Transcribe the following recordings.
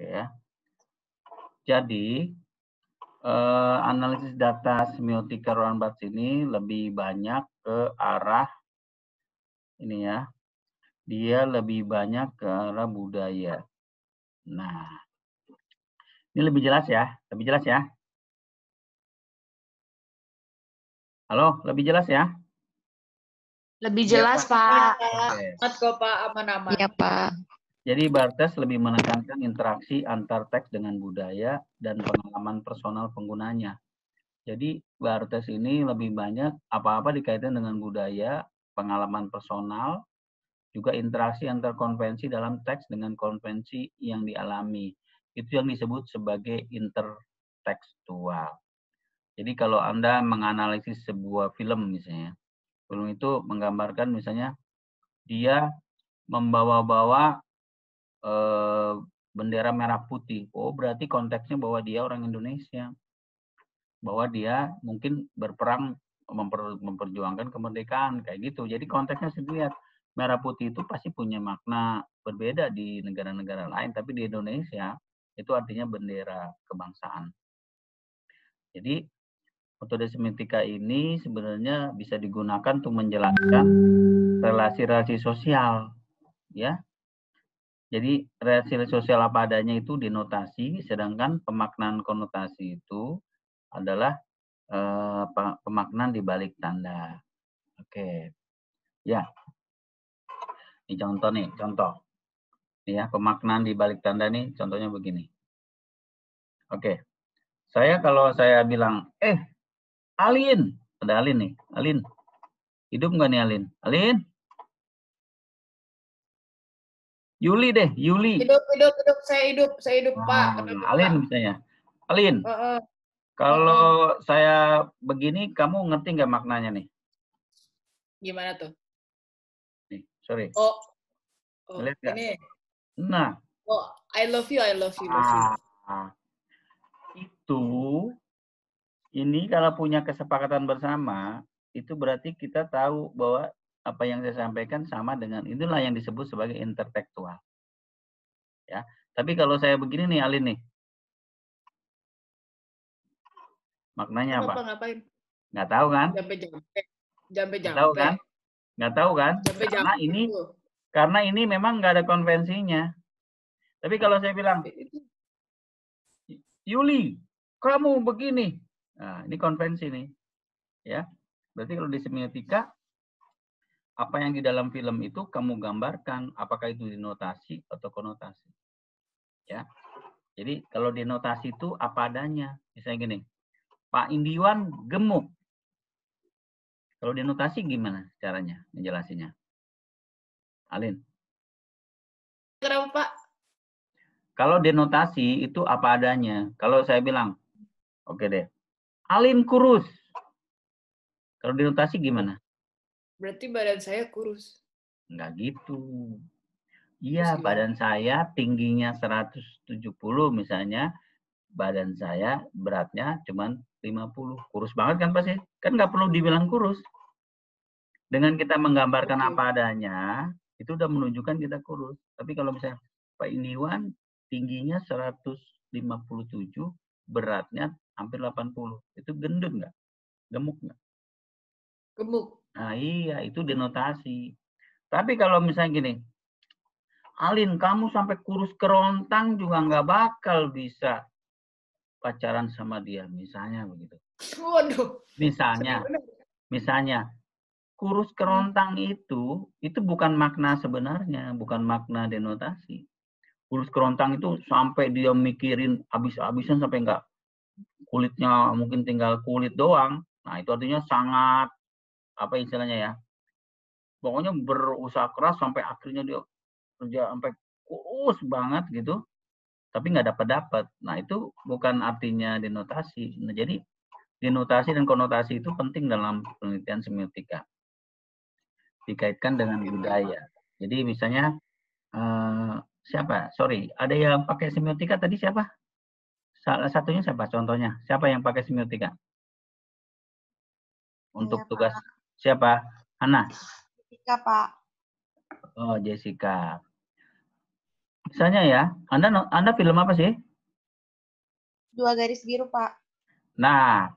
Oke ya. Jadi analisis data semiotika ruang bats ini lebih banyak ke arah ini ya. Dia lebih banyak ke arah budaya. Nah, ini lebih jelas ya, lebih jelas ya. Halo, lebih jelas ya? Lebih Iya, jelas, Pak. Pak. Oke. Aman kok Pak, aman-aman. Iya, Pak. Jadi Bartes lebih menekankan interaksi antar teks dengan budaya dan pengalaman personal penggunanya. Jadi Bartes ini lebih banyak apa-apa dikaitkan dengan budaya, pengalaman personal, juga interaksi antar konvensi dalam teks dengan konvensi yang dialami. Itu yang disebut sebagai intertekstual. Jadi kalau Anda menganalisis sebuah film misalnya, film itu menggambarkan misalnya dia membawa-bawa bendera merah putih. Oh, berarti konteksnya bahwa dia orang Indonesia. Bahwa dia mungkin berperang memperjuangkan kemerdekaan kayak gitu. Jadi konteksnya lihat merah putih itu pasti punya makna berbeda di negara-negara lain, tapi di Indonesia itu artinya bendera kebangsaan. Jadi metode semiotika ini sebenarnya bisa digunakan untuk menjelaskan relasi-relasi sosial, ya. Jadi relasi sosial apa adanya itu dinotasi, sedangkan pemaknaan konotasi itu adalah pemaknaan di balik tanda. Oke, ya. Ini contoh nih, contoh. Ya, pemaknaan di balik tanda nih, contohnya begini. Oke, kalau saya bilang, Alin, ada Alin nih, Alin, hidup nggak nih Alin? Alin? Yuli deh, Yuli. Hidup, saya hidup Pak. Kenapa, Alin Pak? misalnya. Alin, kalau saya begini, kamu ngerti nggak maknanya nih? Gimana tuh? Nih, sorry. Oh Lihat nggak? ini. Nah. Oh, I love you. Itu, ini kalau punya kesepakatan bersama, itu berarti kita tahu bahwa apa yang saya sampaikan sama dengan inilah yang disebut sebagai intertekstual. Ya, tapi kalau saya begini nih, Alin nih, maknanya apa? Ngapain? Nggak tahu kan? Jampe. Nggak tahu kan? Nggak tahu kan? Karena ini memang nggak ada konvensinya. Tapi kalau saya bilang, Yuli, kamu begini. Nah, ini konvensi nih. Ya. Berarti kalau di semiotika, apa yang di dalam film itu kamu gambarkan, apakah itu dinotasi atau konotasi. Ya. Jadi kalau dinotasi itu apa adanya. Misalnya gini, Pak Indiwan gemuk. Kalau dinotasi gimana caranya menjelasinya? Alin. Kenapa, Pak? Kalau denotasi itu apa adanya. Kalau saya bilang, oke deh, Alin kurus. Kalau denotasi gimana? Berarti badan saya kurus. Enggak gitu. Iya, badan saya tingginya 170 misalnya, badan saya beratnya cuma 50. Kurus banget kan pasti? Kan nggak perlu dibilang kurus. Dengan kita menggambarkan apa adanya, itu udah menunjukkan kita kurus. Tapi kalau misalnya Pak Indiwan tingginya 157, beratnya hampir 80. Itu gendut nggak? Gemuk nggak? Gemuk. Nah iya, itu denotasi. Tapi kalau misalnya gini, Alin, kamu sampai kurus kerontang juga nggak bakal bisa pacaran sama dia, misalnya begitu. Waduh. Misalnya, kurus kerontang itu bukan makna sebenarnya, bukan makna denotasi. Kurus kerontang itu sampai dia mikirin habis-habisan sampai nggak kulitnya mungkin tinggal kulit doang. Nah itu artinya sangat apa istilahnya ya? Pokoknya berusaha keras sampai akhirnya dia kerja sampai kurus banget gitu, tapi nggak dapat. Nah itu bukan artinya denotasi. Nah, jadi denotasi dan konotasi itu penting dalam penelitian semiotika. Dikaitkan dengan budaya. Jadi misalnya siapa? Sorry, ada yang pakai semiotika tadi siapa? Salah satunya siapa? Contohnya siapa yang pakai semiotika? Untuk tugas siapa? Hana? Jessica, Pak. Oh, Jessica. Misalnya ya, Anda film apa sih? 2 garis biru, Pak. Nah,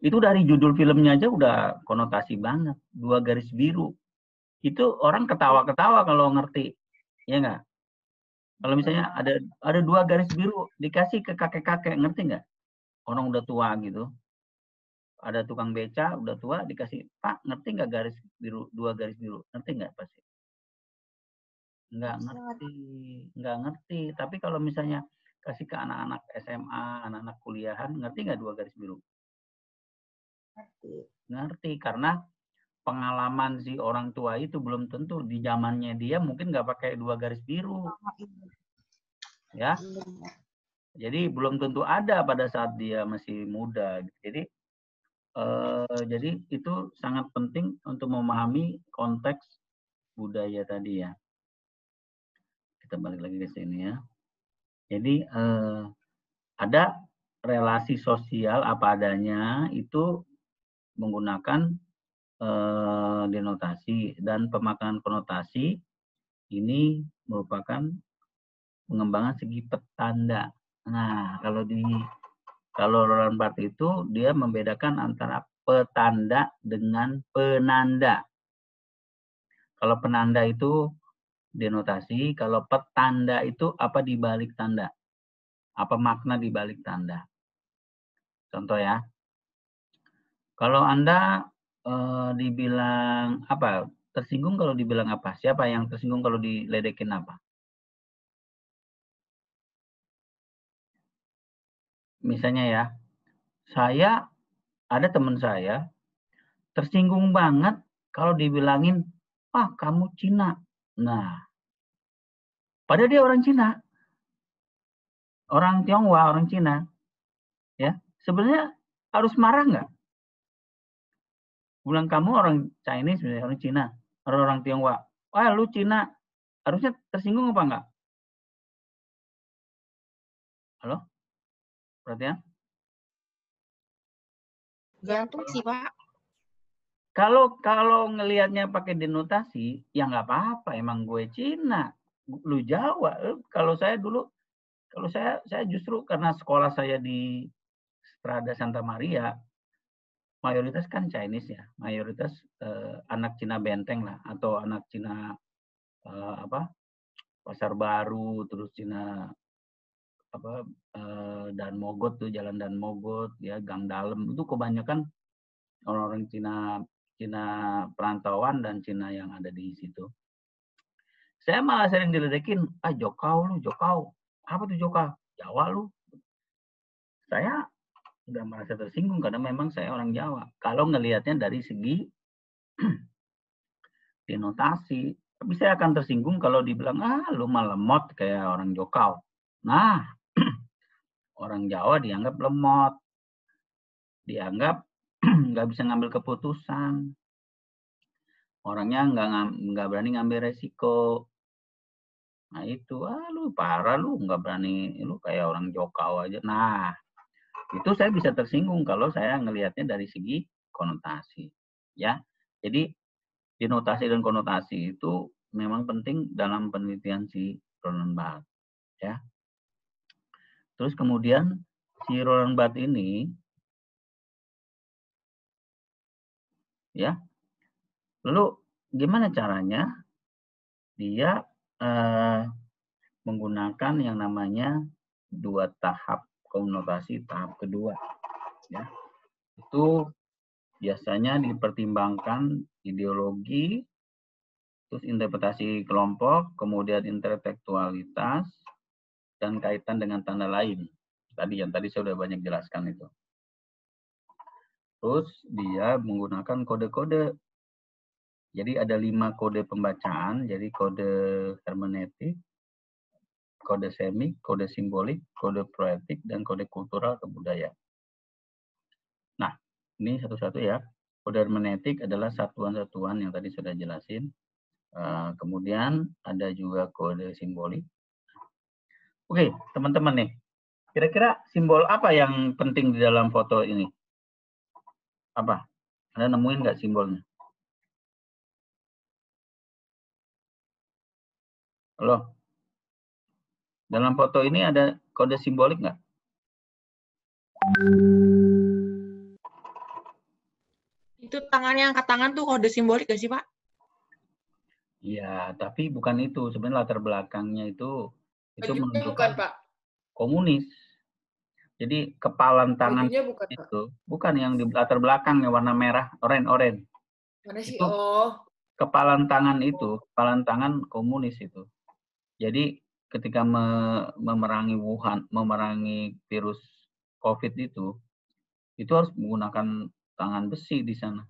itu dari judul filmnya aja udah konotasi banget. 2 garis biru. Itu orang ketawa-ketawa kalau ngerti. Ya nggak? Kalau misalnya ada 2 garis biru dikasih ke kakek-kakek, ngerti nggak? Orang udah tua gitu. Ada tukang beca udah tua dikasih, Pak, ngerti nggak garis biru, 2 garis biru? Ngerti nggak pasti? Nggak ngerti, nggak ngerti. Tapi kalau misalnya kasih ke anak-anak SMA, anak-anak kuliahan, ngerti nggak 2 garis biru? Ngerti, karena pengalaman si orang tua itu belum tentu di zamannya dia mungkin nggak pakai 2 garis biru, ya. Jadi belum tentu ada pada saat dia masih muda. Jadi itu sangat penting untuk memahami konteks budaya tadi ya. Kita balik lagi ke sini ya. Jadi ada relasi sosial apa adanya itu menggunakan denotasi, dan pemakaian konotasi ini merupakan pengembangan segi petanda. Nah, kalau Roland Barthes itu dia membedakan antara petanda dengan penanda. Kalau penanda itu denotasi, kalau petanda itu apa di balik tanda? Apa makna di balik tanda? Contoh ya. Kalau Anda dibilang apa? Tersinggung kalau dibilang apa? Siapa yang tersinggung kalau diledekin apa? Misalnya ya, ada teman saya tersinggung banget kalau dibilangin, "Ah, kamu Cina." Nah, padahal dia orang Cina, orang Tionghoa, orang Cina, ya. Sebenarnya harus marah nggak? Bilang kamu orang Chinese, orang Cina, orang Tionghoa. Wah, lu Cina. Harusnya tersinggung apa enggak? Halo? Perhatian? Gantung sih, Pak. Kalau ngelihatnya pakai denotasi, ya nggak apa-apa. Emang gue Cina, lu Jawa. Kalau saya dulu, kalau saya justru karena sekolah saya di Strada Santa Maria, mayoritas kan Chinese ya, mayoritas anak Cina Benteng lah, atau anak Cina apa Pasar Baru, terus Cina apa Dan Mogot tuh, jalan Dan Mogot ya, Gang Dalem itu kebanyakan orang-orang Cina perantauan dan Cina yang ada di situ. Saya malah sering diledekin, Jokau lu, Jokau. Apa tuh Jokau? Jawa lu. Saya nggak merasa tersinggung karena memang saya orang Jawa. Kalau ngelihatnya dari segi denotasi, tapi saya akan tersinggung kalau dibilang, lu mah lemot kayak orang Jokau. Nah, orang Jawa dianggap lemot, dianggap nggak bisa ngambil keputusan, orangnya nggak berani ngambil resiko. Nah itu, lu parah, lu nggak berani, lu kayak orang Jokau aja. Nah, itu saya bisa tersinggung kalau saya ngelihatnya dari segi konotasi, ya. Jadi denotasi dan konotasi itu memang penting dalam penelitian si Roland Barthes, ya. Terus kemudian si Roland Barthes ini, ya, lalu gimana caranya dia menggunakan yang namanya 2 tahap konotasi tahap kedua, ya. Itu biasanya dipertimbangkan ideologi, terus interpretasi kelompok, kemudian intelektualitas, dan kaitan dengan tanda lain. Tadi saya sudah banyak jelaskan itu. Terus dia menggunakan kode-kode. Jadi ada 5 kode pembacaan, jadi kode hermeneutik, kode semik, kode simbolik, kode poetik, dan kode kultural atau budaya. Nah, ini satu-satu ya. Kode hermeneutik adalah satuan-satuan yang tadi sudah jelasin. Kemudian ada juga kode simbolik. Oke, teman-teman nih. Kira-kira simbol apa yang penting di dalam foto ini? Apa? Anda nemuin nggak simbolnya? Halo? Dalam foto ini ada kode simbolik nggak? Itu tangannya angkat tangan tuh kode simbolik gak sih, Pak? Iya, tapi bukan itu. Sebenarnya latar belakangnya itu Bajunya bukan, menunjukkan Pak. komunis. Jadi kepalan tangan Bajunya bukan, Pak. itu bukan yang di latar belakang yang warna merah, oranye. Mana sih? Itu Oh, kepalan tangan komunis itu. Jadi ketika memerangi Wuhan, memerangi virus COVID itu harus menggunakan tangan besi di sana.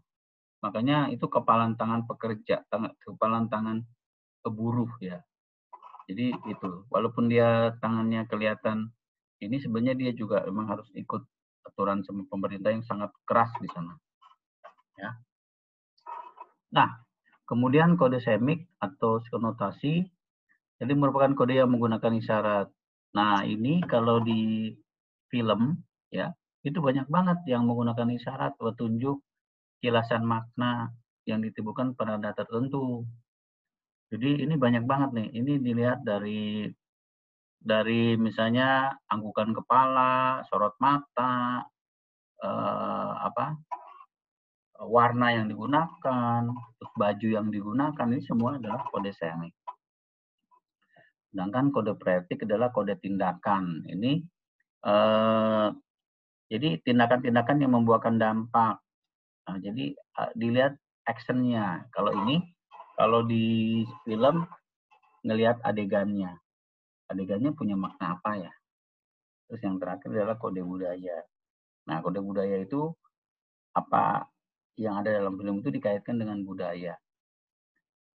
Makanya itu kepalan tangan pekerja, kepalan tangan buruh ya. Jadi itu, walaupun dia tangannya kelihatan ini, sebenarnya dia juga memang harus ikut aturan sama pemerintah yang sangat keras di sana. Ya. Nah, kemudian kode semik atau konotasi, jadi merupakan kode yang menggunakan isyarat. Nah, ini kalau di film, ya, itu banyak banget yang menggunakan isyarat, petunjuk, kilasan makna yang ditimbulkan pada data tertentu. Jadi ini banyak banget nih. Ini dilihat dari misalnya anggukan kepala, sorot mata, warna yang digunakan, terus baju yang digunakan, ini semua adalah kode semik. Sedangkan kode pretik adalah kode tindakan. Ini jadi tindakan-tindakan yang membuahkan dampak. Nah, jadi dilihat actionnya. Kalau ini, kalau di film ngelihat adegannya. Adegannya punya makna apa ya? Terus yang terakhir adalah kode budaya. Nah, kode budaya itu apa yang ada dalam film itu dikaitkan dengan budaya.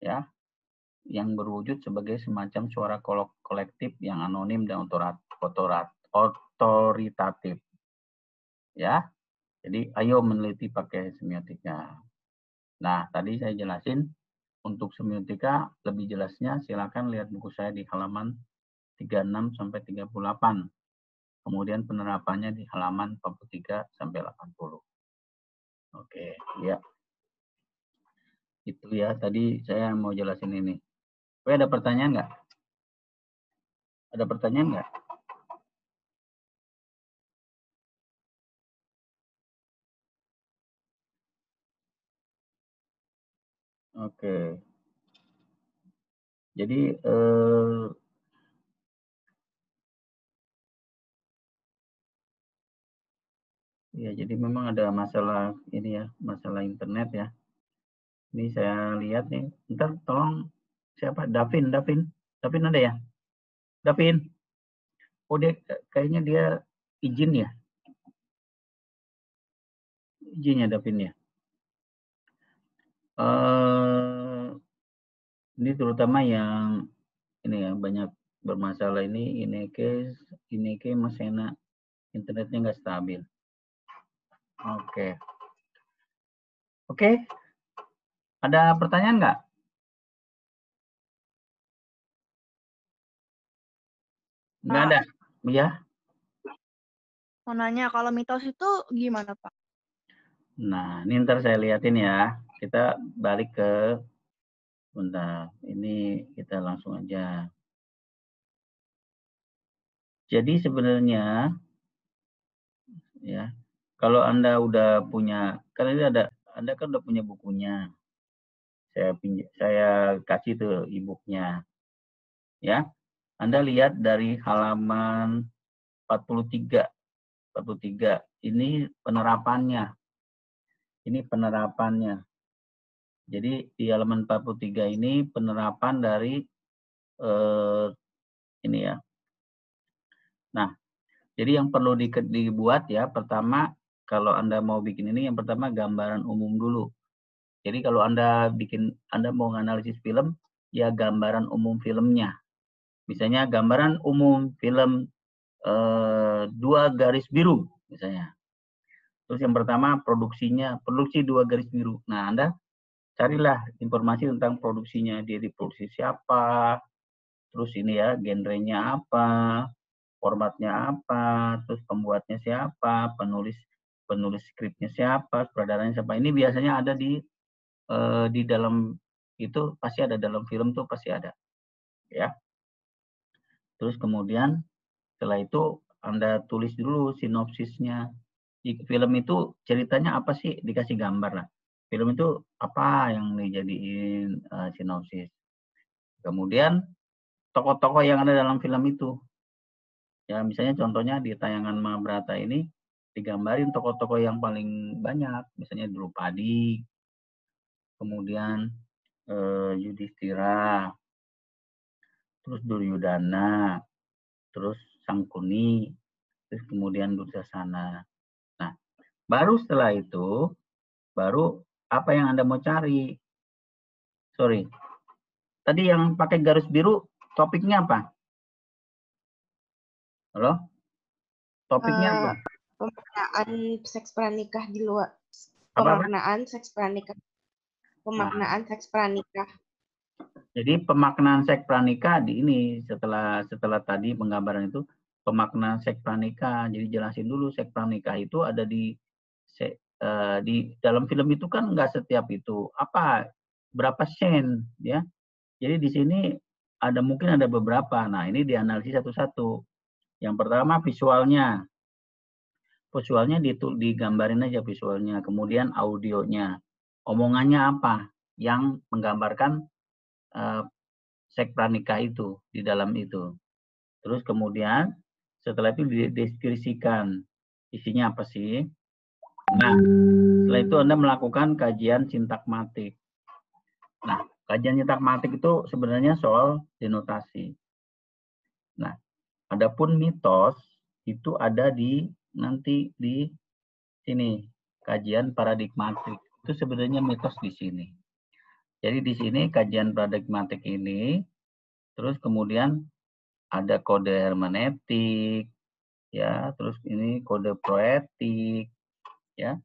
Ya, yang berwujud sebagai semacam suara kolektif yang anonim dan otoritatif. Ya, jadi ayo meneliti pakai semiotika. Nah, tadi saya jelasin untuk semiotika lebih jelasnya silakan lihat buku saya di halaman 36 sampai 38. Kemudian penerapannya di halaman 43 sampai 80. Oke, ya. Itu ya, tadi saya mau jelasin ini. Oke, ada pertanyaan nggak? Ada pertanyaan nggak? Oke. Jadi ya, jadi memang ada masalah ini ya, masalah internet ya. Ini saya lihat nih. Ntar tolong siapa? Davin ada ya? Davin. Oh, dia kayaknya dia izin ya. Izin ya Davin ya. Ini terutama yang ini ya, banyak bermasalah ini Ineke Masena internetnya nggak stabil. Oke. Ada pertanyaan nggak? Nggak ada. Ya. Mau nanya, kalau mitos itu gimana, Pak? Nah, ini ntar saya liatin ya. Kita balik ke bentar. Ini kita langsung aja. Jadi sebenarnya ya, kalau Anda udah punya, kan ini Anda kan udah punya bukunya. Saya kasih tuh e-booknya. Ya. Anda lihat dari halaman 43. Ini penerapannya. Jadi di halaman 43 ini penerapan dari ini ya. Nah, jadi yang perlu dibuat ya, pertama kalau Anda mau bikin ini, yang pertama gambaran umum dulu. Jadi kalau Anda mau menganalisis film, ya gambaran umum filmnya. Misalnya gambaran umum film 2 garis biru misalnya. Terus yang pertama produksi 2 garis biru. Nah, Anda carilah informasi tentang produksinya. Dia diproduksi siapa, terus ini ya, genrenya apa, formatnya apa, terus pembuatnya siapa, penulis skripnya siapa, sutradaranya siapa. Ini biasanya ada di dalam itu, pasti ada dalam film tuh, pasti ada. Ya. Terus kemudian setelah itu Anda tulis dulu sinopsisnya. Film itu ceritanya apa sih? Dikasih gambar lah. Film itu apa yang dijadiin sinopsis. Kemudian tokoh-tokoh yang ada dalam film itu. Ya, misalnya contohnya di tayangan Mahabharata ini digambarin tokoh-tokoh yang paling banyak, misalnya Drupadi, kemudian Yudhistira, terus Duryudana, terus Sangkuni, terus kemudian Dursasana. Nah, baru setelah itu, baru apa yang Anda mau cari? Sorry, tadi yang pakai garis biru, topiknya apa? Halo? Topiknya apa? Pemaknaan seks pranikah di luar. Apa? Pemaknaan seks pranikah. Pemaknaan seks pranikah. Jadi pemaknaan seks pranikah di ini setelah tadi penggambaran itu pemaknaan seks pranikah. Jadi jelasin dulu seks pranikah itu ada di dalam film itu kan nggak setiap itu apa berapa scene ya. Jadi di sini mungkin ada beberapa. Nah ini dianalisis satu-satu. Yang pertama visualnya. Visualnya digambarin aja visualnya. Kemudian audionya. Omongannya apa yang menggambarkan seks pranikah itu di dalam itu. Terus kemudian setelah itu dideskripsikan isinya apa sih. Nah, setelah itu Anda melakukan kajian sintakmatik. Nah, kajian sintakmatik itu sebenarnya soal denotasi. Nah, adapun mitos itu ada nanti di sini, kajian paradigmatik. Itu sebenarnya mitos di sini. Jadi di sini kajian paradigmatik ini, terus kemudian ada kode hermeneutik, ya, terus ini kode poetik, ya,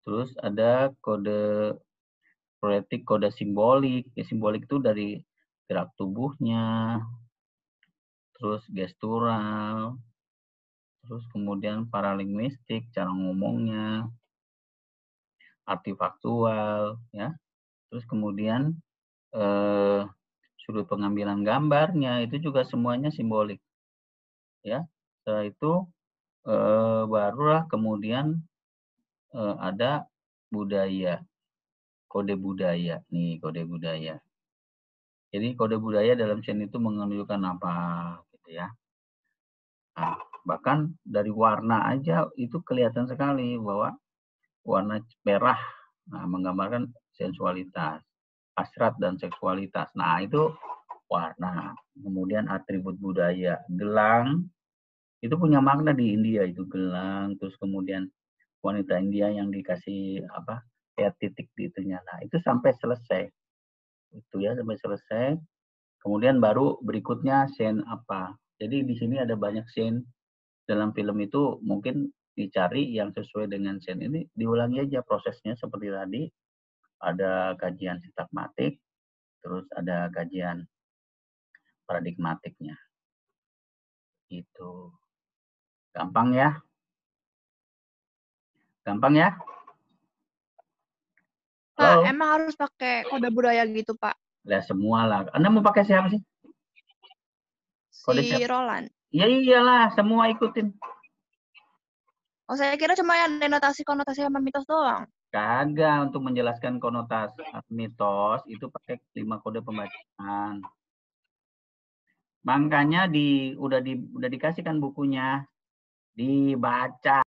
terus ada kode poetik, kode simbolik. Ya, simbolik itu dari gerak tubuhnya, terus gestural, terus kemudian paralinguistik, cara ngomongnya, artifaktual, ya, terus kemudian sudut pengambilan gambarnya itu juga semuanya simbolik, ya. Setelah itu barulah kemudian ada budaya, kode budaya. Nih kode budaya. Jadi kode budaya dalam scene itu menunjukkan apa, gitu ya. Nah, bahkan dari warna aja itu kelihatan sekali bahwa warna merah menggambarkan sensualitas, hasrat dan seksualitas. Nah itu warna. Kemudian atribut budaya, gelang itu punya makna di India itu gelang, terus kemudian wanita India yang dikasih apa kayak titik di itunya. Nah itu sampai selesai itu ya, sampai selesai. Kemudian baru berikutnya scene apa. Jadi di sini ada banyak scene dalam film itu, mungkin dicari yang sesuai dengan scene ini, diulangi aja prosesnya seperti tadi. Ada kajian sintakmatik, terus ada kajian paradigmatiknya. Itu gampang ya? Gampang ya? Pak, Halo? emang harus pakai kode budaya gitu, Pak? Lah semua lah. Anda mau pakai siapa sih? Kode Si siapa? Roland. Ya iyalah, semua ikutin. Oh, saya kira cuma yang denotasi konotasi sama mitos doang. Kagak, untuk menjelaskan konotasi mitos itu pakai 5 kode pembacaan. Makanya udah dikasihkan bukunya, dibaca.